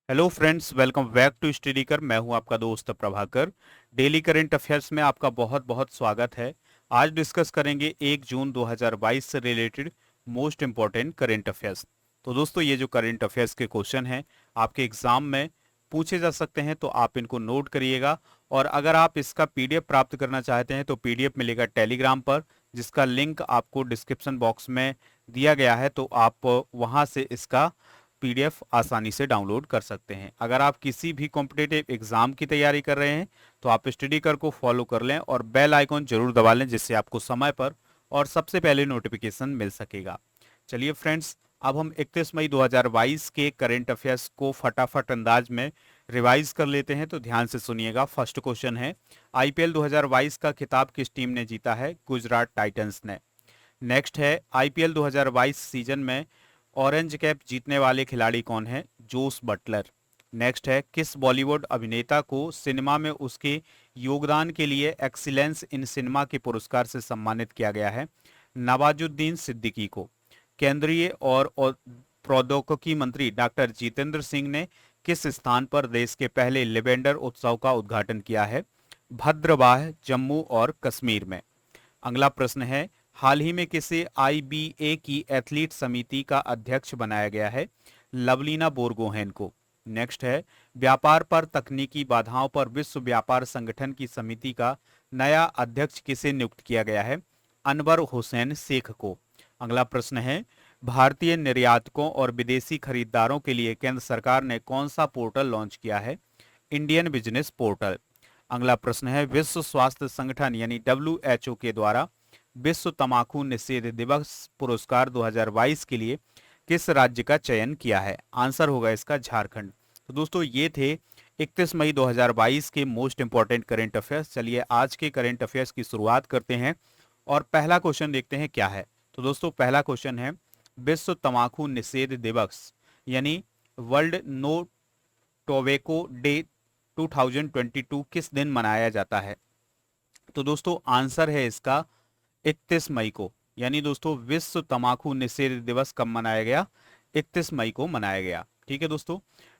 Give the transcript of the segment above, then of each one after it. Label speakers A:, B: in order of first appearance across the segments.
A: Hello friends, welcome back to study कर। मैं हूं आपका दोस्त प्रभाकर। डेली करंट अफेयर्स में आपका बहुत बहुत स्वागत है। आज डिस्कस करेंगे 1 जून 2022 से related most important current affairs. तो दोस्तों, ये जो करंट अफेयर्स के क्वेश्चन हैं आपके एग्जाम में पूछे जा सकते हैं, तो आप इनको नोट करिएगा। और अगर आप इसका पीडीएफ प्राप्त करना चाहते हैं तो पीडीएफ मिलेगा टेलीग्राम पर, जिसका लिंक आपको डिस्क्रिप्शन बॉक्स में दिया गया है। तो आप वहां से इसका पीडीएफ आसानी से डाउनलोड कर सकते हैं। अगर आप किसी भी कॉम्पिटेटिव एग्जाम की तैयारी कर रहे हैं तो आप स्टडी कर को फॉलो कर लें और बेल आइकॉन जरूर दबा लें, जिससे आपको समय पर और सबसे पहले नोटिफिकेशन मिल सकेगा। चलिए फ्रेंड्स, अब हम 31 मई 2022 के करंट अफेयर्स को फटाफट अंदाज में रिवाइज कर लेते हैं। तो ध्यान से सुनिएगा। फर्स्ट क्वेश्चन है, आईपीएल 2022 का खिताब किस टीम ने जीता है? गुजरात टाइटंस ने। नेक्स्ट है, आईपीएल 2022 सीजन में ऑरेंज कैप जीतने वाले खिलाड़ी कौन है? Jos Buttler. नेक्स्ट है, किस बॉलीवुड अभिनेता को सिनेमा में उसके योगदान के लिए एक्सीलेंस इन सिनेमा के पुरस्कार से सम्मानित किया गया है? नवाजुद्दीन सिद्दीकी को। केंद्रीय और प्रौद्योगिकी मंत्री डॉक्टर जितेंद्र सिंह ने किस स्थान पर देश के पहले लिवेंडर उत्सव का उद्घाटन किया है? भद्रवाह, जम्मू और कश्मीर में। अगला प्रश्न है, हाल ही में किसे आईबीए की एथलीट समिति का अध्यक्ष बनाया गया है? लवलीना बोरगोहेन को। नेक्स्ट है, व्यापार पर तकनीकी बाधाओं पर विश्व व्यापार संगठन की समिति का नया अध्यक्ष किसे नियुक्त किया गया है? अनवर हुसैन शेख को। अगला प्रश्न है, भारतीय निर्यातकों और विदेशी खरीदारों के लिए केंद्र सरकार ने कौन सा पोर्टल लॉन्च किया है? Indian business portal. अगला प्रश्न है, विश्व स्वास्थ्य संगठन यानी डब्ल्यूएचओ के द्वारा विश्व तमाकू निषेध दिवस पुरस्कार 2022 के लिए किस राज्य का चयन किया है? आंसर होगा इसका झारखंड। तो दोस्तों, ये थे 31 मई 2022 के मोस्ट इंपॉर्टेंट करंट अफेयर्स। चलिए आज के करंट अफेयर्स की शुरुआत करते हैं और पहला क्वेश्चन देखते हैं क्या है। तो दोस्तों, पहला क्वेश्चन है, विश्व तमाकू निषेध दिवस यानी वर्ल्ड नो टोबैको डे 2022 किस दिन मनाया जाता है? तो दोस्तों, आंसर है इसका 31 मई को। यानी दोस्तों, विश्व तमाकू निषेध दिवस कब मनाया गया? 31 मई को मनाया गया। ठीक है दोस्तों,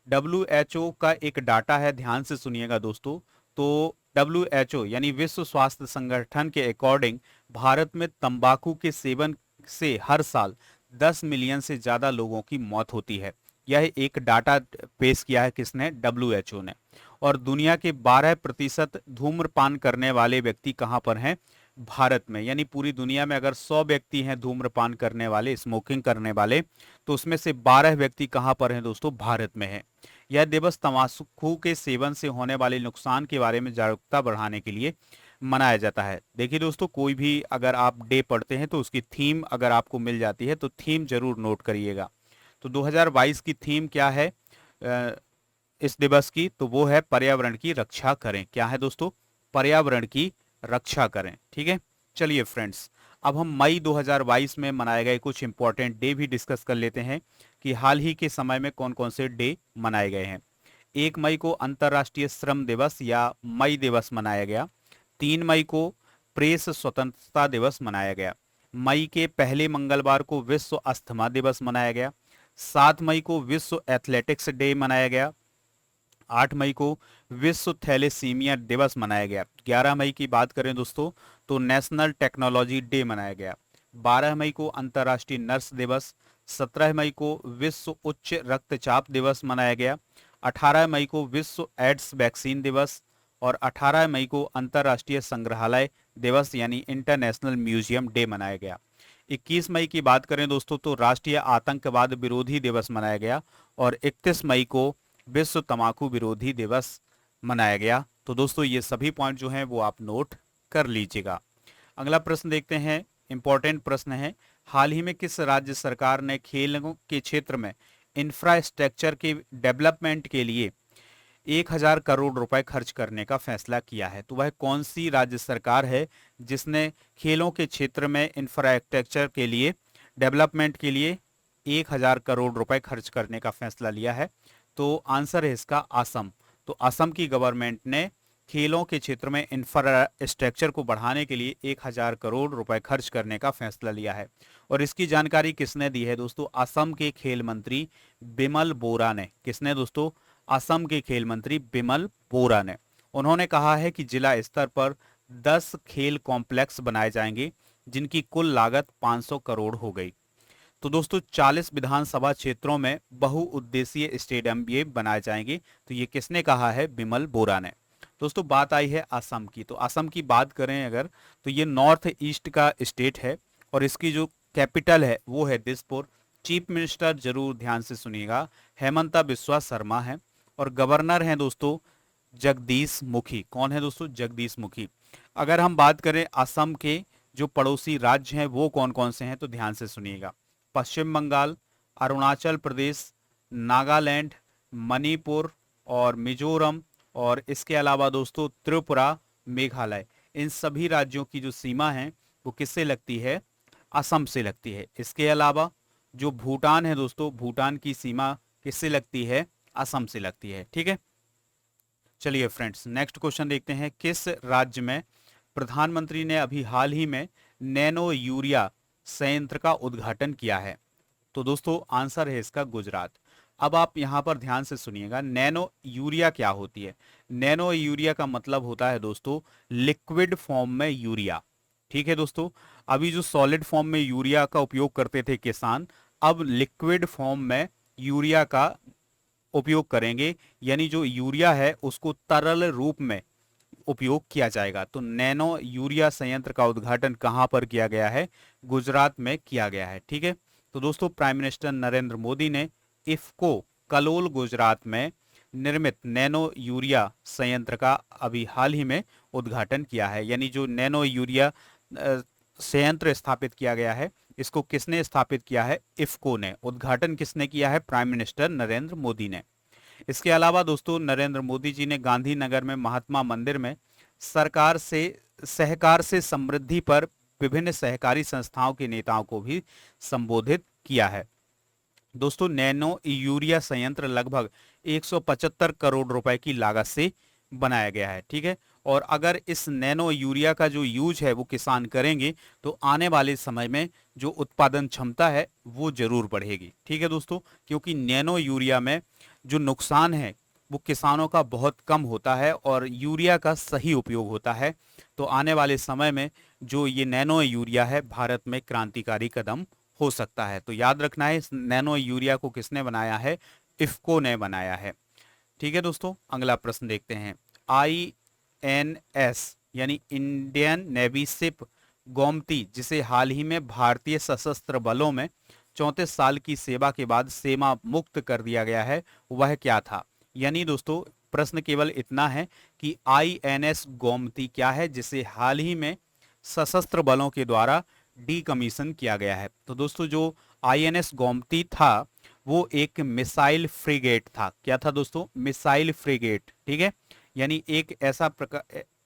A: डब्ल्यूएचओ का एक डाटा है, ध्यान से सुनिएगा दोस्तों। तो डब्ल्यूएचओ यानी विश्व स्वास्थ्य संगठन के अकॉर्डिंग भारत में तंबाकू के सेवन से हर साल 10 मिलियन से ज्यादा लोगों की मौत होती है। यह एक डाटा पेश किया है किसने? डब्ल्यूएचओ ने। और दुनिया के 12% धूम्रपान करने वाले व्यक्ति कहां पर हैं? भारत में। यानी पूरी दुनिया में अगर 100 व्यक्ति हैं धूम्रपान करने वाले, स्मोकिंग करने वाले, तो उसमें से 12 व्यक्ति कहां पर हैं दोस्तों? भारत में हैं। यह दिवस तंबाकू के सेवन से होने वाले नुकसान के बारे में जागरूकता बढ़ाने के लिए मनाया जाता है। देखिए दोस्तों, कोई भी अगर आप डे पढ़ते हैं तो उसकी थीम अगर आपको मिल जाती है तो थीम जरूर नोट करिएगा। तो 2022 की थीम क्या है इस दिवस की? तो वो है पर्यावरण की रक्षा करें। क्या है दोस्तों? पर्यावरण की रक्षा करें। ठीक है, चलिए फ्रेंड्स, अब हम मई 2022 में मनाए गए कुछ इंपॉर्टेंट डे भी डिस्कस कर लेते हैं कि हाल ही के समय में कौन कौन से डे मनाए गए हैं। 1 मई को अंतर्राष्ट्रीय श्रम दिवस या मई दिवस मनाया गया। 3 मई को प्रेस स्वतंत्रता दिवस मनाया गया। मई के पहले मंगलवार को विश्व अस्थमा दिवस मनाया गया। 7 मई को विश्व एथलेटिक्स डे मनाया गया। 8 मई को विश्व थैलेसीमिया दिवस मनाया गया। 11 मई की बात करें दोस्तों तो नेशनल टेक्नोलॉजी डे मनाया गया। 12 मई को अंतर्राष्ट्रीय नर्स दिवस। 17 मई को विश्व उच्च रक्तचाप दिवस मनाया गया। 18 मई को विश्व एड्स वैक्सीन दिवस। और 18 मई को अंतर्राष्ट्रीय संग्रहालय दिवस यानी इंटरनेशनल म्यूजियम डे मनाया गया। 21 मई की बात करें दोस्तों तो राष्ट्रीय आतंकवाद विरोधी दिवस मनाया गया। और 31 मई को विश्व तंबाकू विरोधी दिवस मनाया गया। तो दोस्तों, ये सभी पॉइंट जो हैं वो आप नोट कर लीजिएगा। अगला प्रश्न देखते हैं, इंपॉर्टेंट प्रश्न है, हाल ही में किस राज्य सरकार ने खेलों के क्षेत्र में इंफ्रास्ट्रक्चर के डेवलपमेंट के लिए 1,000 करोड़ रुपए खर्च करने का फैसला किया है? तो वह कौन सी राज्य सरकार है जिसने खेलों के क्षेत्र में इंफ्रास्ट्रक्चर के लिए डेवलपमेंट के लिए 1,000 करोड़ रुपए खर्च करने का फैसला लिया है? तो आंसर है इसका असम। तो असम की गवर्नमेंट ने खेलों के क्षेत्र में इंफ्रास्ट्रक्चर को बढ़ाने के लिए 1,000 करोड़ रुपए खर्च करने का फैसला लिया है। और इसकी जानकारी किसने दी है दोस्तों? असम के खेल मंत्री बिमल बोरा ने। किसने दोस्तों? असम के खेल मंत्री बिमल बोरा ने। उन्होंने कहा है कि जिला स्तर पर 10 खेल कॉम्प्लेक्स बनाए जाएंगे, जिनकी कुल लागत 500 करोड़ हो गई। तो दोस्तों 40 विधानसभा क्षेत्रों में बहुउद्देशीय स्टेडियम ये बनाए जाएंगे। तो ये किसने कहा है? बिमल बोरा ने। दोस्तों बात आई है असम की। तो असम की बात करें अगर, तो ये नॉर्थ ईस्ट का स्टेट है और इसकी जो कैपिटल है वो है दिसपुर। चीफ मिनिस्टर जरूर ध्यान से सुनिएगा, हेमंता बिस्वा शर्मा है। और गवर्नर हैं दोस्तों जगदीश मुखी। कौन है दोस्तों? जगदीश मुखी। अगर हम बात करें असम के जो पड़ोसी राज्य हैं वो कौन कौन से हैं, तो ध्यान से सुनिएगा। पश्चिम बंगाल, अरुणाचल प्रदेश, नागालैंड, मणिपुर और मिजोरम, और इसके अलावा दोस्तों त्रिपुरा, मेघालय। इन सभी राज्यों की जो सीमा है वो किससे लगती है? असम से लगती है। इसके अलावा जो भूटान है दोस्तों, भूटान की सीमा किससे लगती है? असम से लगती है। ठीक है, चलिए फ्रेंड्स नेक्स्ट क्वेश्चन देखते हैं। किस राज्य में प्रधानमंत्री ने अभी हाल ही में नैनो यूरिया संयंत्र का उद्घाटन किया है? तो दोस्तों आंसर है इसका गुजरात। अब आप यहां पर ध्यान से सुनिएगा, नैनो यूरिया क्या होती है? नैनो यूरिया का मतलब होता है दोस्तों लिक्विड फॉर्म में यूरिया। ठीक है दोस्तों, अभी जो सॉलिड फॉर्म में यूरिया का उपयोग करते थे किसान, अब लिक्विड फॉर्म में यूरिया का उपयोग करेंगे, यानी जो यूरिया है उसको तरल रूप में उपयोग किया जाएगा। तो नैनो यूरिया संयंत्र का उद्घाटन कहां पर किया गया है? गुजरात में किया गया है। ठीक है, तो दोस्तों प्राइम मिनिस्टर नरेंद्र मोदी ने इफ्को कलोल गुजरात में निर्मित नैनो यूरिया संयंत्र का अभी हाल ही में उद्घाटन किया है। यानी जो नैनो यूरिया संयंत्र स्थापित किया गया है, इसको किसने स्थापित किया है? इफ्को ने। उद्घाटन किसने किया है? प्राइम मिनिस्टर नरेंद्र मोदी ने। इसके अलावा दोस्तों नरेंद्र मोदी जी ने गांधीनगर में महात्मा मंदिर में सरकार से सहकार से समृद्धि पर विभिन्न सहकारी संस्थाओं के नेताओं को भी संबोधित किया है। दोस्तों नैनो यूरिया संयंत्र लगभग 175 करोड़ रुपए की लागत से बनाया गया है। ठीक है, और अगर इस नैनो यूरिया का जो यूज है वो किसान करेंगे तो आने वाले समय में जो उत्पादन क्षमता है वो जरूर बढ़ेगी। ठीक है दोस्तों, क्योंकि नैनो यूरिया में जो नुकसान है वो किसानों का बहुत कम होता है और यूरिया का सही उपयोग होता है। तो आने वाले समय में जो ये नैनो यूरिया है भारत में क्रांतिकारी कदम हो सकता है। तो याद रखना है, इस नैनो यूरिया को किसने बनाया है? इफ्को ने बनाया है। ठीक है दोस्तों, अगला प्रश्न देखते हैं। INS यानी इंडियन नेवी शिप गोमती, जिसे हाल ही में भारतीय सशस्त्र बलों में 34 साल की सेवा के बाद सेवा मुक्त कर दिया गया है, वह क्या था? यानी दोस्तों प्रश्न केवल इतना है कि INS गोमती क्या है जिसे हाल ही में सशस्त्र बलों के द्वारा डीकमीशन किया गया है? तो दोस्तों जो INS गोमती था वो एक मिसाइल फ्रिगेट था। क्या था दोस्तों? Missile frigate. ठीक है, यानी एक ऐसा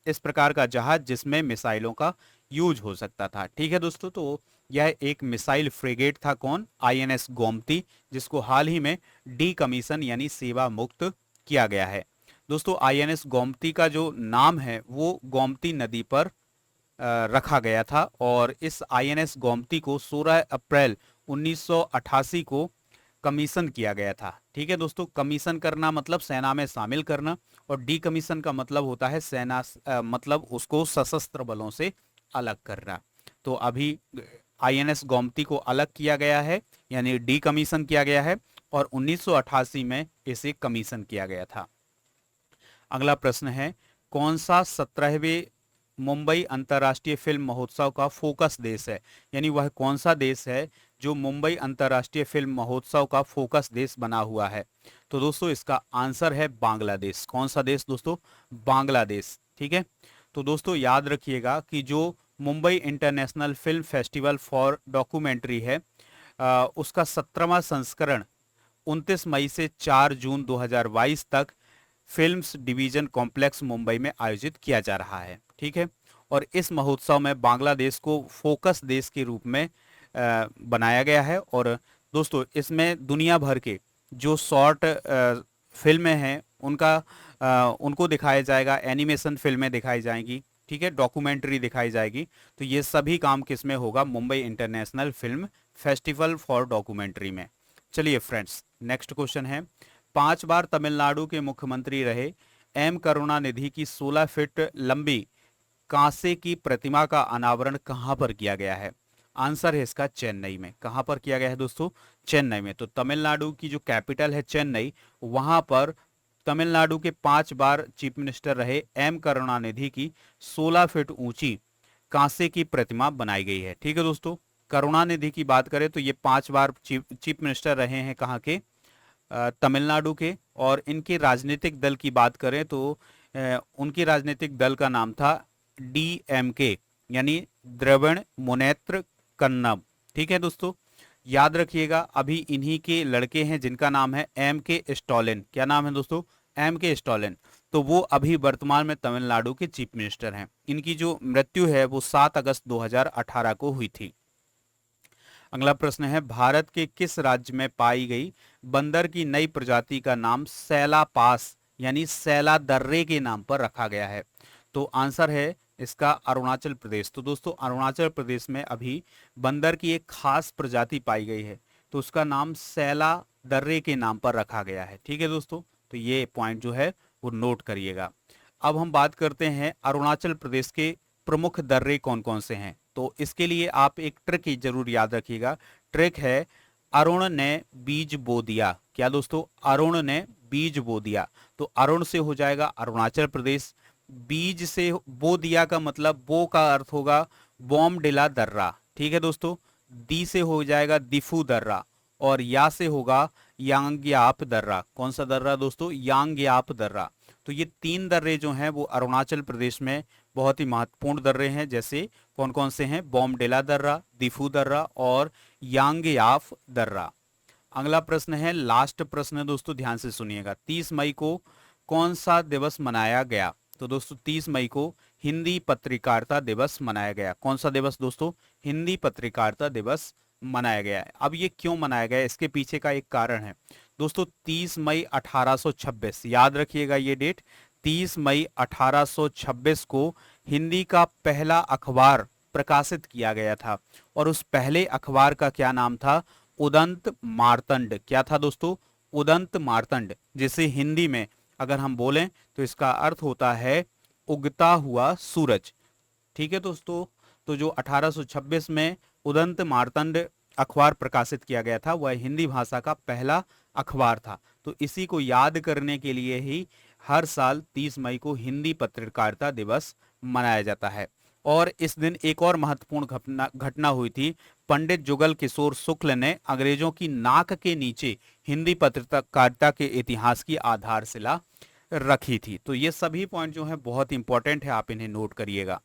A: इस प्रकार का जहाज जिसमें मिसाइलों का यूज हो सकता था। ठीक है दोस्तों, तो यह एक मिसाइल फ्रिगेट था। कौन? INS गोमती, जिसको हाल ही में डीकमीशन यानी सेवा मुक्त किया गया है। दोस्तों INS गोमती का जो नाम है वो गोमती नदी पर रखा गया था और इस INS गोमती को 16 अप्रैल 1988 को कमीशन किया गया था। ठीक है दोस्तों, कमीशन करना मतलब सेना में शामिल करना, और डीकमीशन का मतलब होता है सेना मतलब उसको सशस्त्र बलों से अलग करना। तो अभी INS गोमती को अलग किया गया है, यानी डीकमीशन किया गया है, और 1988 में इसे कमीशन किया गया था। अगला प्रश्न है, कौन सा 17वें मुंबई अंतर्राष्ट्रीय फिल्म महोत्सव का फोकस देश है? यानी वह कौन सा देश है जो मुंबई अंतर्राष्ट्रीय फिल्म महोत्सव का फोकस देश बना हुआ है? तो दोस्तों इसका आंसर है बांग्लादेश। कौन सा देश दोस्तों? बांग्लादेश। ठीक है, तो दोस्तों याद रखिएगा कि जो Mumbai international film festival for documentary है उसका 17वां संस्करण 29 मई से 4 जून 2022 तक फिल्म्स डिवीजन कॉम्प्लेक्स मुंबई में आयोजित किया जा रहा है। ठीक है, और इस महोत्सव में बांग्लादेश को फोकस देश के रूप में बनाया गया है। और दोस्तों इसमें दुनिया भर के जो शॉर्ट फिल्में हैं उनको दिखाया जाएगा, एनिमेशन फिल्में दिखाई जाएंगी। ठीक है, डॉक्यूमेंट्री दिखाई जाएगी। तो ये सभी काम किस में होगा? Mumbai international film festival for documentary में। चलिए फ्रेंड्स नेक्स्ट क्वेश्चन है, 5 बार तमिलनाडु के मुख्यमंत्री रहे एम करुणानिधि की 16 फीट लंबी कांसे की प्रतिमा का अनावरण कहां पर किया गया है? आंसर है इसका चेन्नई में। कहां पर किया गया है दोस्तों? चेन्नई में। तो तमिलनाडु की जो कैपिटल है चेन्नई, वहां पर तमिलनाडु के 5 बार चीफ मिनिस्टर रहे एम करुणानिधि की 16 फीट ऊंची कांसे की प्रतिमा बनाई गई है। ठीक है दोस्तों, करुणानिधि की बात करें तो ये 5 बार चीफ मिनिस्टर रहे हैं कहाँ के? तमिलनाडु के। और इनके राजनीतिक दल की बात करें तो उनके राजनीतिक दल का नाम था DMK, यानी द्रविड़ मुनेत्र कन्नम। ठीक है दोस्तों, याद रखिएगा अभी इन्हीं के लड़के हैं जिनका नाम है MK स्टालिन। क्या नाम है दोस्तों? MK Stalin. तो वो अभी वर्तमान में तमिलनाडु के चीफ मिनिस्टर हैं। इनकी जो मृत्यु है वो 7 अगस्त 2018 को हुई थी। अगला प्रश्न है, भारत के किस राज्य में पाई गई बंदर की नई प्रजाति का नाम सैला पास यानी सैला दर्रे के नाम पर रखा गया है? तो आंसर है इसका अरुणाचल प्रदेश। तो दोस्तों अरुणाचल प्रदेश में अभी बंदर की एक खास प्रजाति पाई गई है, तो उसका नाम सैला दर्रे के नाम पर रखा गया है। ठीक है दोस्तों, तो ये पॉइंट जो है वो नोट करिएगा। अब हम बात करते हैं अरुणाचल प्रदेश के प्रमुख दर्रे कौन कौन से हैं। तो इसके लिए आप एक ट्रिक जरूर याद रखिएगा। ट्रिक है अरुण ने बीज बो दिया। क्या दोस्तों? अरुण ने बीज बो दिया। तो अरुण से हो जाएगा अरुणाचल प्रदेश, बीज से बो दिया का मतलब बो का अर्थ होगा बॉमडिला दर्रा। ठीक है दोस्तों, दी से हो जाएगा दिफू दर्रा, और या से होगा यांग्याप दर्रा। कौन सा दर्रा दोस्तों? यांग्याप दर्रा। तो ये 3 दर्रे जो हैं वो अरुणाचल प्रदेश में बहुत ही महत्वपूर्ण दर्रे हैं। जैसे कौन कौन से हैं? बॉमडिला दर्रा, दिफू दर्रा और यांग्याप दर्रा। अगला प्रश्न है, लास्ट प्रश्न है दोस्तों, ध्यान से सुनिएगा। 30 मई को कौन सा दिवस मनाया गया? तो दोस्तों 30 मई को हिंदी पत्रकारिता दिवस मनाया गया। कौन सा दिवस दोस्तों? हिंदी पत्रकारिता दिवस मनाया गया है। अब ये क्यों मनाया गया है, इसके पीछे का एक कारण है दोस्तों। 30 मई 1826, याद रखिएगा ये डेट। 30 मई 1826 को हिंदी का पहला अखबार प्रकाशित किया गया था, और उस पहले अखबार का क्या नाम था? उदंत मार्तंड। क्या था दोस्तों? उदंत मार्तंड, जिसे हिंदी में अगर हम बोलें तो इसका अर्थ होता है उगता हुआ सूरज। ठीक है दोस्तों, तो जो 1826 में उदंत मार्तंड अखबार प्रकाशित किया गया था वह हिंदी भाषा का पहला अखबार था। तो इसी को याद करने के लिए ही हर साल 30 मई को हिंदी पत्रकारिता दिवस मनाया जाता है। और इस दिन एक और महत्वपूर्ण घटना हुई थी। पंडित जुगल किशोर शुक्ल ने अंग्रेजों की नाक के नीचे हिंदी पत्रकारिता के इतिहास की आधारशिला रखी थी। तो ये सभी पॉइंट जो है बहुत इंपॉर्टेंट है, आप इन्हें नोट करिएगा।